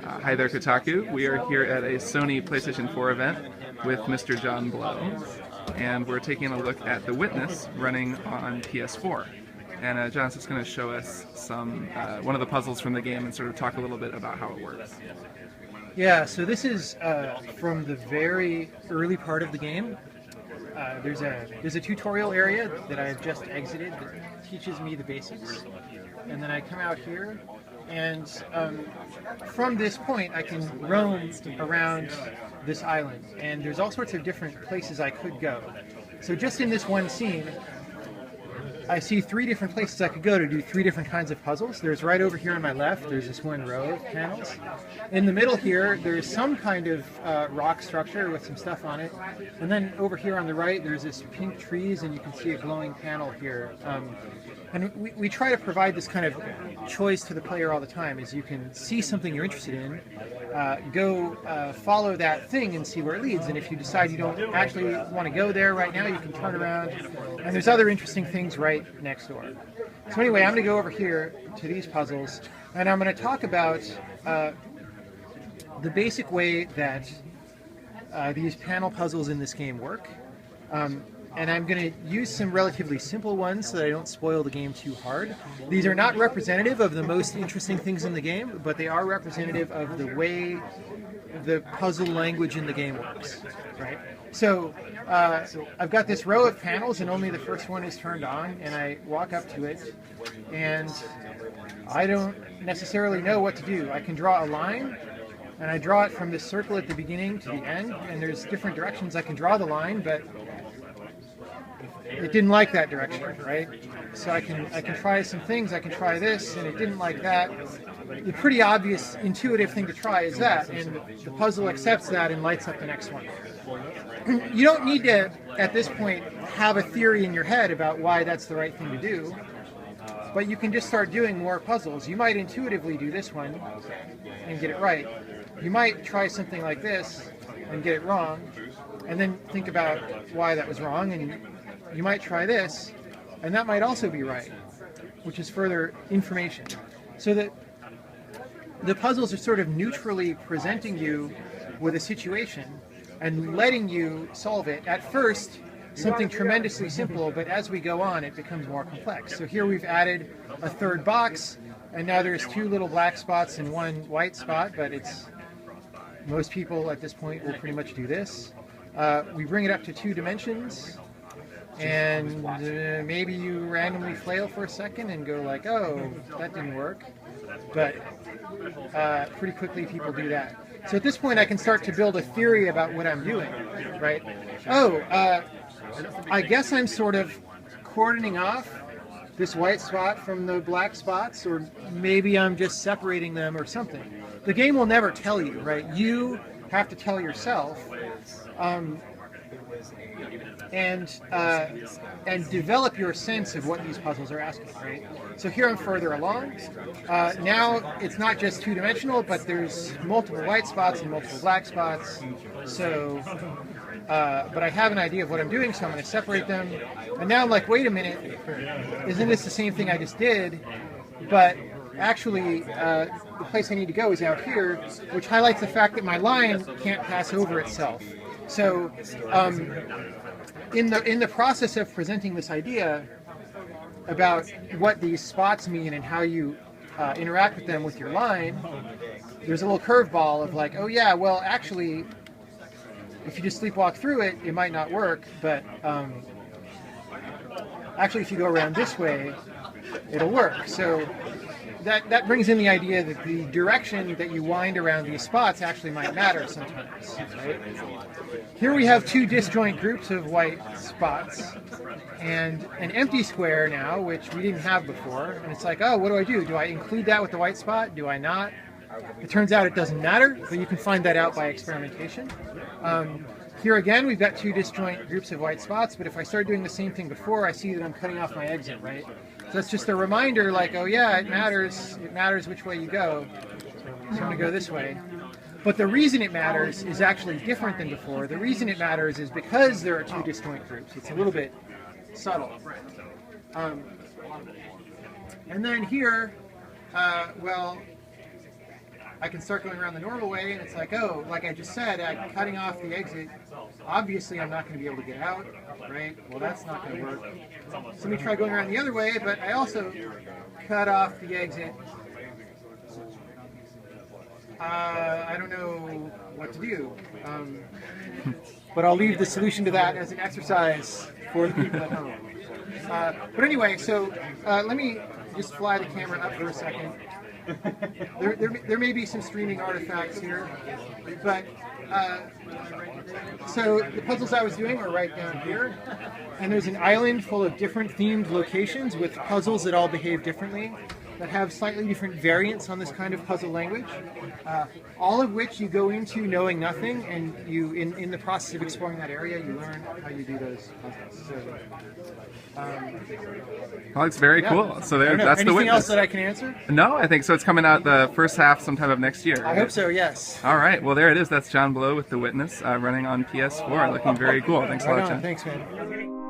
Hi there, Kotaku. We are here at a Sony PlayStation 4 event with Mr. John Blow, and we're taking a look at the Witness running on PS4. And John's just going to show us some one of the puzzles from the game and sort of talk a little bit about how it works. Yeah, so this is from the very early part of the game. There's a tutorial area that I've just exited that teaches me the basics, and then I come out here, and from this point I can roam around this island, and there's all sorts of different places I could go. So just in this one scene, I see 3 different places I could go to do 3 different kinds of puzzles. There's right over here on my left, there's this one row of panels. In the middle here, there's some kind of rock structure with some stuff on it. And then over here on the right, there's this pink trees, and you can see a glowing panel here. And we try to provide this kind of choice to the player all the time, is you can see something you're interested in, go follow that thing and see where it leads. And if you decide you don't actually want to go there right now, you can turn around. And there's other interesting things right next door. So anyway, I'm going to go over here to these puzzles, and I'm going to talk about the basic way that these panel puzzles in this game work. And I'm going to use some relatively simple ones so that I don't spoil the game too hard. These are not representative of the most interesting things in the game, but they are representative of the way the puzzle language in the game works, right? So I've got this row of panels, and only the first one is turned on, and I walk up to it, and I don't necessarily know what to do. I can draw a line, and I draw it from this circle at the beginning to the end, and there's different directions I can draw the line, but it didn't like that direction, right? So I can try some things. I can try this, and it didn't like that. The pretty obvious, intuitive thing to try is that, and the puzzle accepts that and lights up the next one. You don't need to, at this point, have a theory in your head about why that's the right thing to do, but you can just start doing more puzzles. You might intuitively do this one and get it right. You might try something like this and get it wrong, and then think about why that was wrong, and you might try this, and that might also be right, which is further information. So that the puzzles are sort of neutrally presenting you with a situation and letting you solve it. At first, something tremendously simple, but as we go on, it becomes more complex. So here we've added a 3rd box, and now there's 2 little black spots and 1 white spot, but most people at this point will pretty much do this. We bring it up to 2 dimensions, and maybe you randomly flail for a second and go like, oh, that didn't work. But pretty quickly people do that. So at this point I can start to build a theory about what I'm doing, right? Oh, I guess I'm sort of cordoning off this white spot from the black spots, or maybe I'm just separating them or something. The game will never tell you, right? You have to tell yourself. And develop your sense of what these puzzles are asking, right? So here I'm further along. Now it's not just 2-dimensional, but there's multiple white spots and multiple black spots. So, but I have an idea of what I'm doing, so I'm going to separate them. And now I'm like, wait a minute, isn't this the same thing I just did? But actually, the place I need to go is out here, which highlights the fact that my line can't pass over itself. So, in the process of presenting this idea about what these spots mean and how you interact with them with your line, there's a little curveball of like, oh yeah, well actually, if you just sleepwalk through it, it might not work, but actually if you go around this way, it'll work. So that brings in the idea that the direction that you wind around these spots actually might matter sometimes, right? Here we have 2 disjoint groups of white spots and an empty square now, which we didn't have before. And it's like, oh, what do I do? Do I include that with the white spot? Do I not? It turns out it doesn't matter, but you can find that out by experimentation. Here again, we've got 2 disjoint groups of white spots, but if I start doing the same thing before, I see that I'm cutting off my exit, right? So that's just a reminder, like, oh yeah, it matters which way you go. So I'm going to go this way. But the reason it matters is actually different than before. The reason it matters is because there are 2 disjoint groups. It's a little bit subtle. And then here, well, I can start going around the normal way, and it's like, oh, like I just said, cutting off the exit, obviously I'm not going to be able to get out, right? Well, that's not going to work. So let me try going around the other way, but I also cut off the exit. I don't know what to do, but I'll leave the solution to that as an exercise for the people at home. But anyway, so let me just fly the camera up for a second. There may be some streaming artifacts here, but so the puzzles I was doing are right down here, and there's an island full of different themed locations with puzzles that all behave differently, that have slightly different variants on this kind of puzzle language, all of which you go into knowing nothing, and you, in the process of exploring that area, you learn how you do those puzzles. So, well, it's very cool. So that's the Anything Witness. else that I can answer? No, I think so. It's coming out the first half sometime of next year. I hope so, yes. All right. Well, there it is. That's John Blow with The Witness running on PS4. Looking very cool. Thanks a lot, John. Thanks, man.